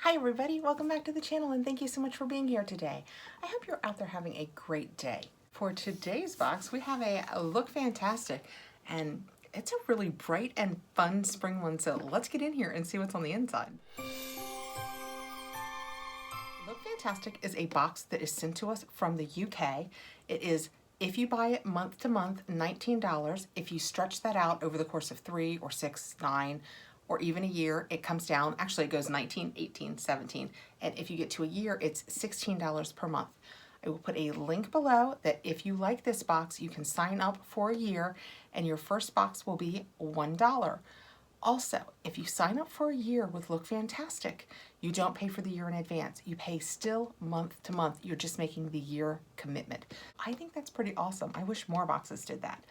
Hi everybody, welcome back to the channel and thank you so much for being here today. I hope you're out there having a great day. For today's box, we have a Look Fantastic, and it's a really bright and fun spring one, so let's get in here and see what's on the inside. Look Fantastic is a box that is sent to us from the UK. It is, if you buy it month to month, $19. If you stretch that out over the course of 3 or 6, 9, or even a year, it comes down. Actually, it goes 19, 18, 17. And if you get to a year, it's $16 per month. I will put a link below that if you like this box, you can sign up for a year and your first box will be $1. Also, if you sign up for a year with Look Fantastic, you don't pay for the year in advance. You pay still month to month. You're just making the year commitment. I think that's pretty awesome. I wish more boxes did that.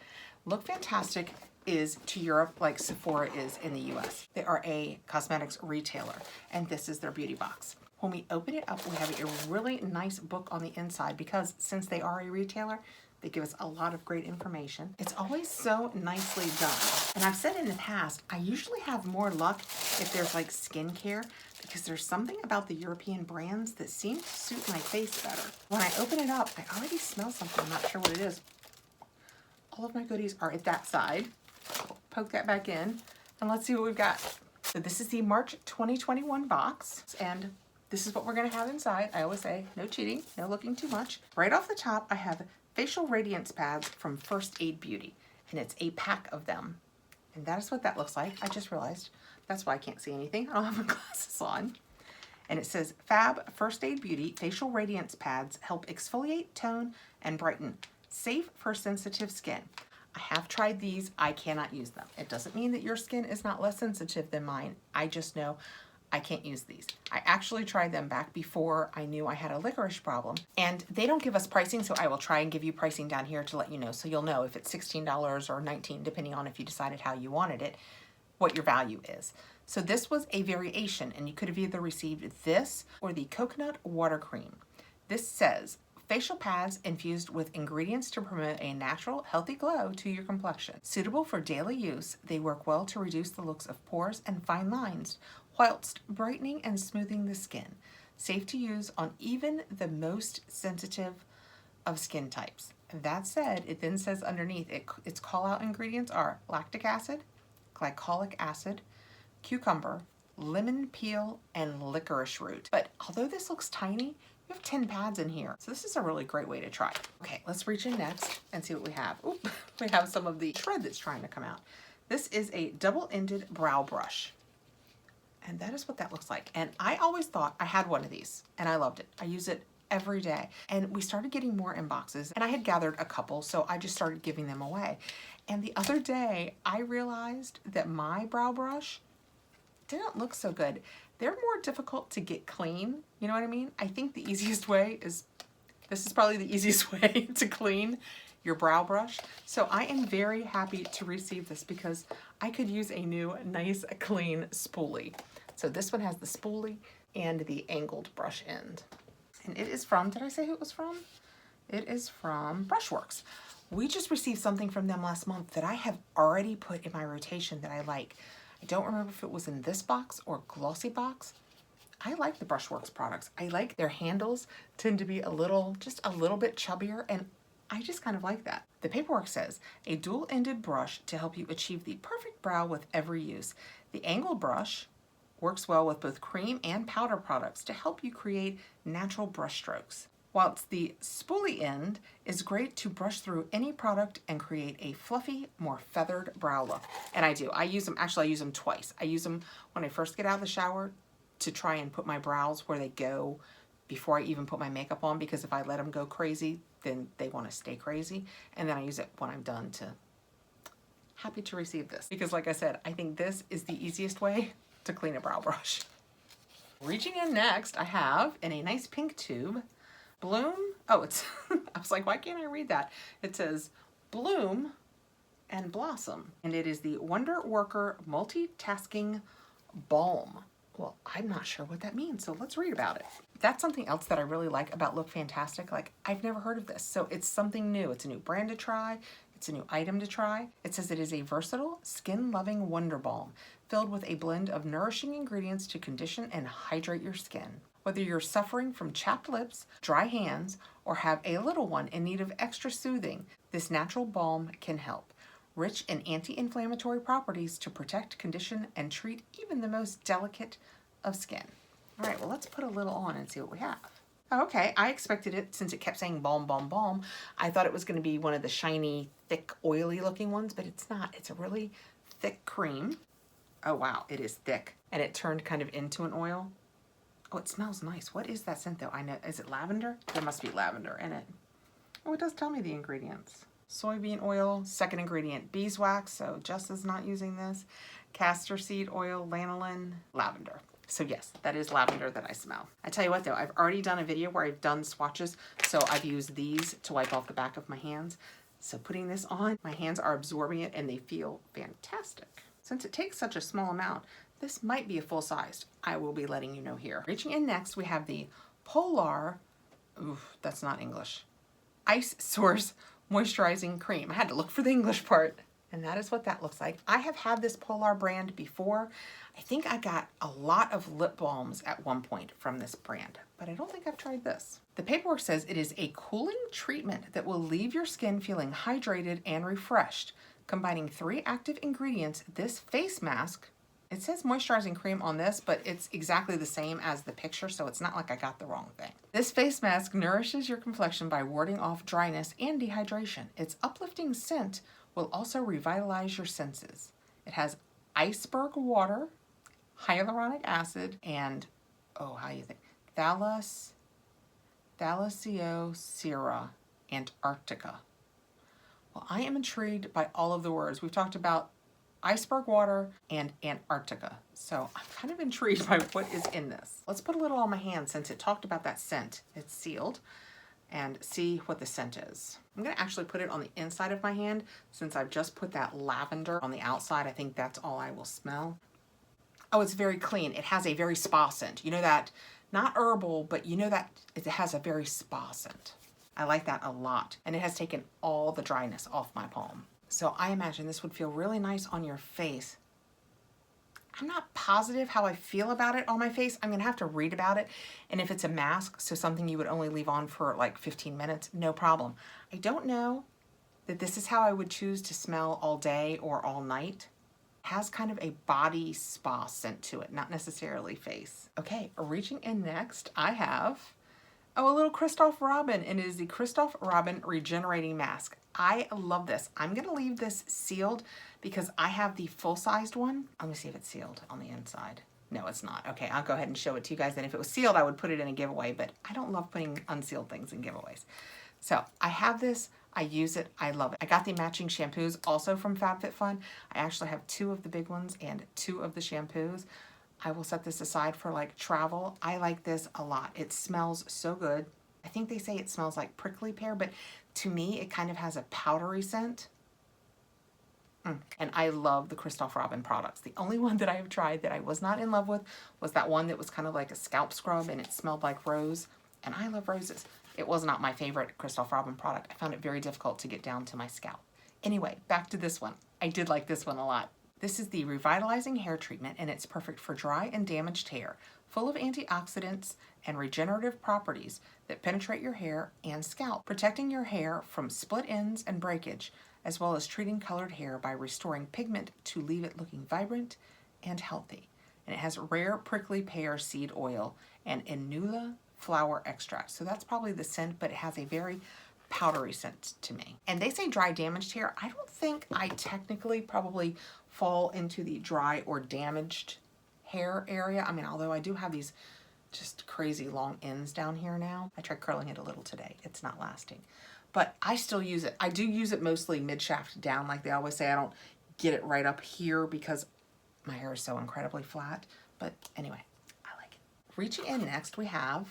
Look Fantastic is to Europe like Sephora is in the US. They are a cosmetics retailer, and this is their beauty box. When we open it up, we have a really nice book on the inside because since they are a retailer, they give us a lot of great information. It's always so nicely done. And I've said in the past, I usually have more luck if there's like skincare because there's something about the European brands that seem to suit my face better. When I open it up, I already smell something. I'm not sure what it is. All of my goodies are at that side. Poke that back in and let's see what we've got. So this is the March 2021 box, and this is what we're gonna have inside. I always say, no cheating, no looking too much. Right off the top, I have facial radiance pads from First Aid Beauty, and it's a pack of them. And that is what that looks like. I just realized that's why I can't see anything. I don't have my glasses on. And it says, Fab First Aid Beauty Facial Radiance Pads help exfoliate, tone, and brighten. Safe for sensitive skin. I have tried these. I cannot use them. It doesn't mean that your skin is not less sensitive than mine. I just know I can't use these. I actually tried them back before I knew I had a licorice problem, and they don't give us pricing, so I will try and give you pricing down here to let you know, so you'll know if it's $16 or $19, depending on if you decided how you wanted it, what your value is. So this was a variation, and you could have either received this or the coconut water cream. This says, facial pads infused with ingredients to promote a natural, healthy glow to your complexion. Suitable for daily use, they work well to reduce the looks of pores and fine lines, whilst brightening and smoothing the skin. Safe to use on even the most sensitive of skin types. That said, it then says underneath, its call-out ingredients are lactic acid, glycolic acid, cucumber, lemon peel, and licorice root. But although this looks tiny, we have 10 pads in here. So this is a really great way to try. Okay, let's reach in next and see what we have. Oop, we have some of the shred that's trying to come out. This is a double-ended brow brush. And that is what that looks like. And I always thought I had one of these and I loved it. I use it every day. And we started getting more in boxes and I had gathered a couple, so I just started giving them away. And the other day I realized that my brow brush didn't look so good. They're more difficult to get clean. You know what I mean? I think the easiest way is, this is probably the easiest way to clean your brow brush. So I am very happy to receive this because I could use a new, nice, clean spoolie. So this one has the spoolie and the angled brush end. And it is from, did I say who it was from? It is from Brushworks. We just received something from them last month that I have already put in my rotation that I like. I don't remember if it was in this box or GlossyBox. I like the Brushworks products. I like their handles tend to be just a little bit chubbier, and I just kind of like that. The paperwork says, a dual-ended brush to help you achieve the perfect brow with every use. The angled brush works well with both cream and powder products to help you create natural brush strokes. Whilst the spoolie end is great to brush through any product and create a fluffy, more feathered brow look. And I do. I use them, actually I use them twice. I use them when I first get out of the shower to try and put my brows where they go before I even put my makeup on, because if I let them go crazy, then they want to stay crazy. And then I use it when I'm done to, happy to receive this. Because like I said, I think this is the easiest way to clean a brow brush. Reaching in next, I have in a nice pink tube, Bloom, oh, it's, I was like, why can't I read that? It says Bloom and Blossom, and it is the Wonder Worker Multitasking Balm. Well, I'm not sure what that means, so let's read about it. That's something else that I really like about Look Fantastic. Like, I've never heard of this, so it's something new. It's a new brand to try. It's a new item to try. It says it is a versatile, skin-loving wonder balm filled with a blend of nourishing ingredients to condition and hydrate your skin. Whether you're suffering from chapped lips, dry hands, or have a little one in need of extra soothing, this natural balm can help. Rich in anti-inflammatory properties to protect, condition, and treat even the most delicate of skin. All right, well, let's put a little on and see what we have. Okay, I expected it, since it kept saying balm, balm, balm, I thought it was gonna be one of the shiny, thick, oily looking ones, but it's not. It's a really thick cream. Oh wow, it is thick. And it turned kind of into an oil. Oh, it smells nice. What is that scent though? I know, is it lavender? There must be lavender in it. Oh, it does tell me the ingredients. Soybean oil, second ingredient, beeswax, so Jess is not using this. Castor seed oil, lanolin, lavender. So yes, that is lavender that I smell. I tell you what though, I've already done a video where I've done swatches, so I've used these to wipe off the back of my hands. So putting this on, my hands are absorbing it and they feel fantastic. Since it takes such a small amount, this might be a full size. I will be letting you know here. Reaching in next, we have the Polar, oof, that's not English, Ice Source Moisturizing Cream. I had to look for the English part. And that is what that looks like. I have had this Polar brand before. I think I got a lot of lip balms at one point from this brand, but I don't think I've tried this. The paperwork says it is a cooling treatment that will leave your skin feeling hydrated and refreshed. Combining 3 active ingredients, this face mask, it says moisturizing cream on this, but it's exactly the same as the picture, so it's not like I got the wrong thing. This face mask nourishes your complexion by warding off dryness and dehydration. Its uplifting scent will also revitalize your senses. It has iceberg water, hyaluronic acid, and, oh, how do you think? Thalassiosera Antarctica. Well, I am intrigued by all of the words. We've talked about iceberg water and Antarctica. So I'm kind of intrigued by what is in this. Let's put a little on my hand since it talked about that scent. It's sealed. And see what the scent is. I'm gonna actually put it on the inside of my hand since I've just put that lavender on the outside. I think that's all I will smell. Oh, it's very clean. It has a very spa scent. You know that, not herbal, but you know that it has a very spa scent. I like that a lot. And it has taken all the dryness off my palm. So I imagine this would feel really nice on your face. I'm not positive how I feel about it on my face. I'm gonna have to read about it. And if it's a mask, so something you would only leave on for like 15 minutes, no problem. I don't know that this is how I would choose to smell all day or all night. It has kind of a body spa scent to it, not necessarily face. Okay, reaching in next, I have, oh, a little Christophe Robin, and it is the Christophe Robin Regenerating Mask. I love this. I'm gonna leave this sealed because I have the full-sized one. Let me see if it's sealed on the inside. No, it's not. Okay, I'll go ahead and show it to you guys. And if it was sealed, I would put it in a giveaway, but I don't love putting unsealed things in giveaways. So I have this, I use it, I love it. I got the matching shampoos also from FabFitFun. I actually have 2 of the big ones and 2 of the shampoos. I will set this aside for like travel. I like this a lot. It smells so good. I think they say it smells like prickly pear, but to me, it kind of has a powdery scent. And I love the Christophe Robin products. The only one that I have tried that I was not in love with was that one that was kind of like a scalp scrub and it smelled like rose. And I love roses. It was not my favorite Christophe Robin product. I found it very difficult to get down to my scalp. Anyway, back to this one. I did like this one a lot. This is the Revitalizing Hair Treatment, and it's perfect for dry and damaged hair, full of antioxidants and regenerative properties that penetrate your hair and scalp, protecting your hair from split ends and breakage, as well as treating colored hair by restoring pigment to leave it looking vibrant and healthy. And it has rare prickly pear seed oil and inula flower extract. So that's probably the scent, but it has a very powdery scent to me. And they say dry damaged hair. I don't think I technically probably fall into the dry or damaged hair area. I mean, although I do have these just crazy long ends down here now. I tried curling it a little today. It's not lasting. But I still use it. I do use it mostly mid-shaft down, like they always say. I don't get it right up here because my hair is so incredibly flat. But anyway, I like it. Reaching in next, we have,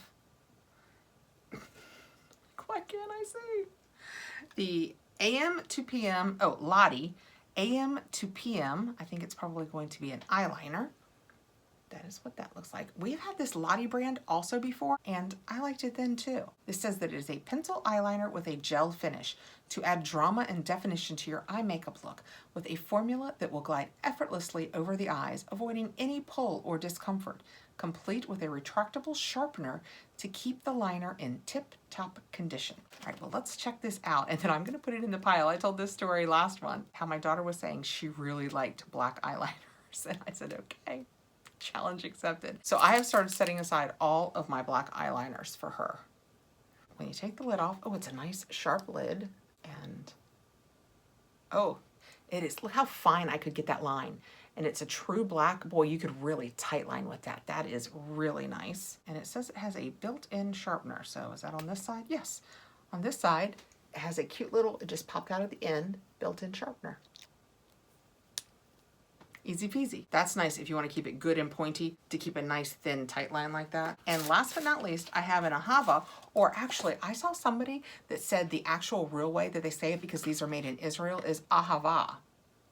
what can I say? The AM to PM, oh, Lottie, AM to PM. I think it's probably going to be an eyeliner. That is what that looks like. We've had this Lottie brand also before, and I liked it then too. This says that it is a pencil eyeliner with a gel finish to add drama and definition to your eye makeup look with a formula that will glide effortlessly over the eyes, avoiding any pull or discomfort, complete with a retractable sharpener to keep the liner in tip-top condition. All right, well, let's check this out, and then I'm gonna put it in the pile. I told this story last one, how my daughter was saying she really liked black eyeliners, and I said, okay. Challenge accepted. So I have started setting aside all of my black eyeliners for her. When you take the lid off, oh, it's a nice sharp lid, and oh, it is. Look how fine I could get that line. And it's a true black. Boy, you could really tight line with that. That is really nice. And it says it has a built-in sharpener. So is that on this side? Yes. On this side, it has a cute little, it just popped out at the end, built-in sharpener. Easy peasy. That's nice if you want to keep it good and pointy, to keep a nice thin tight line like that. And last but not least, I have an ahava, or actually I saw somebody that said the actual real way that they say it, because these are made in Israel, is ahava.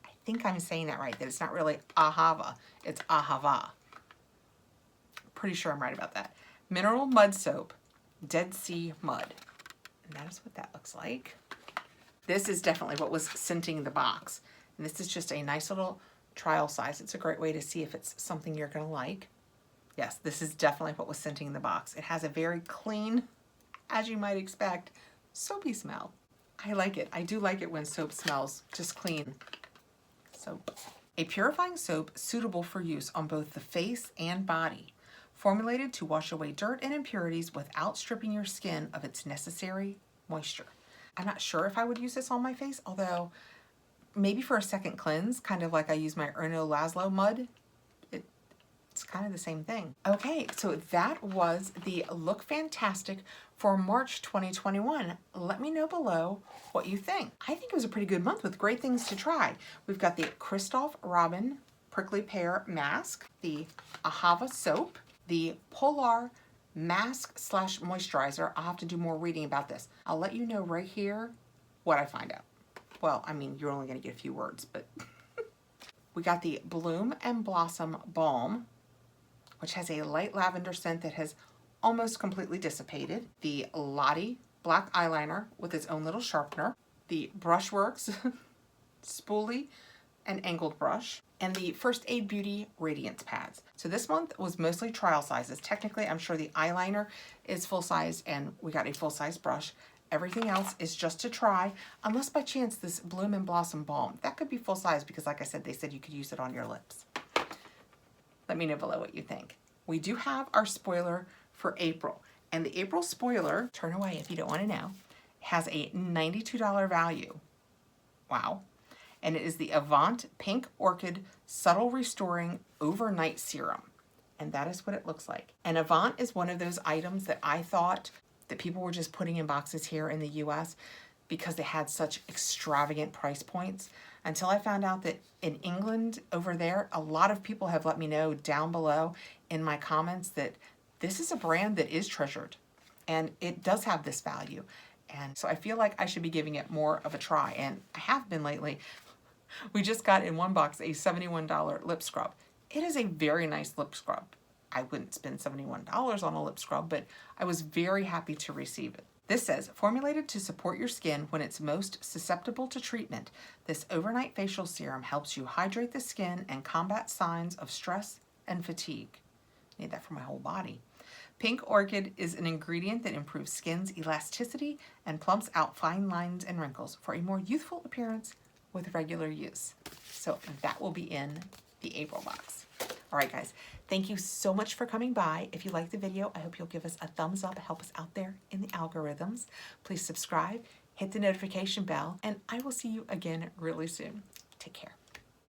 I think I'm saying that right, that it's not really ahava, it's ahava. Pretty sure I'm right about that. Mineral mud soap, Dead Sea mud. And that is what that looks like. This is definitely what was scenting the box. And this is just a nice little trial size. It's a great way to see if it's something you're gonna like. Yes, this is definitely what was scenting the box. It has a very clean, as you might expect, soapy smell. I like it. I do like it when soap smells just clean. Soap. A purifying soap suitable for use on both the face and body. Formulated to wash away dirt and impurities without stripping your skin of its necessary moisture. I'm not sure if I would use this on my face, although maybe for a second cleanse, kind of like I use my Erno Laszlo mud. It's kind of the same thing. Okay, so that was the Look Fantastic for March 2021. Let me know below what you think. I think it was a pretty good month with great things to try. We've got the Christoph Robin Prickly Pear Mask, the Ahava Soap, the Polar Mask / Moisturizer. I'll have to do more reading about this. I'll let you know right here what I find out. Well, I mean, you're only going to get a few words, but we got the Bloom and Blossom Balm, which has a light lavender scent that has almost completely dissipated. The Lottie Black Eyeliner with its own little sharpener. The Brushworks Spoolie and Angled Brush. And the First Aid Beauty Radiance Pads. So this month was mostly trial sizes. Technically, I'm sure the eyeliner is full size and we got a full size brush. Everything else is just to try, unless by chance this Bloom and Blossom Balm. That could be full size because like I said, they said you could use it on your lips. Let me know below what you think. We do have our spoiler for April. And the April spoiler, turn away if you don't want to know, has a $92 value. Wow. And it is the Avant Pink Orchid Subtle Restoring Overnight Serum. And that is what it looks like. And Avant is one of those items that I thought that people were just putting in boxes here in the US because they had such extravagant price points, until I found out that in England over there, a lot of people have let me know down below in my comments that this is a brand that is treasured and it does have this value. And so I feel like I should be giving it more of a try, and I have been lately. We just got in one box a $71 lip scrub. It is a very nice lip scrub. I wouldn't spend $71 on a lip scrub, but I was very happy to receive it. This says, formulated to support your skin when it's most susceptible to treatment, this overnight facial serum helps you hydrate the skin and combat signs of stress and fatigue. Need that for my whole body. Pink Orchid is an ingredient that improves skin's elasticity and plumps out fine lines and wrinkles for a more youthful appearance with regular use. So that will be in the April box. All right, guys, thank you so much for coming by. If you liked the video, I hope you'll give us a thumbs up, help us out there in the algorithms. Please subscribe, hit the notification bell, and I will see you again really soon. Take care.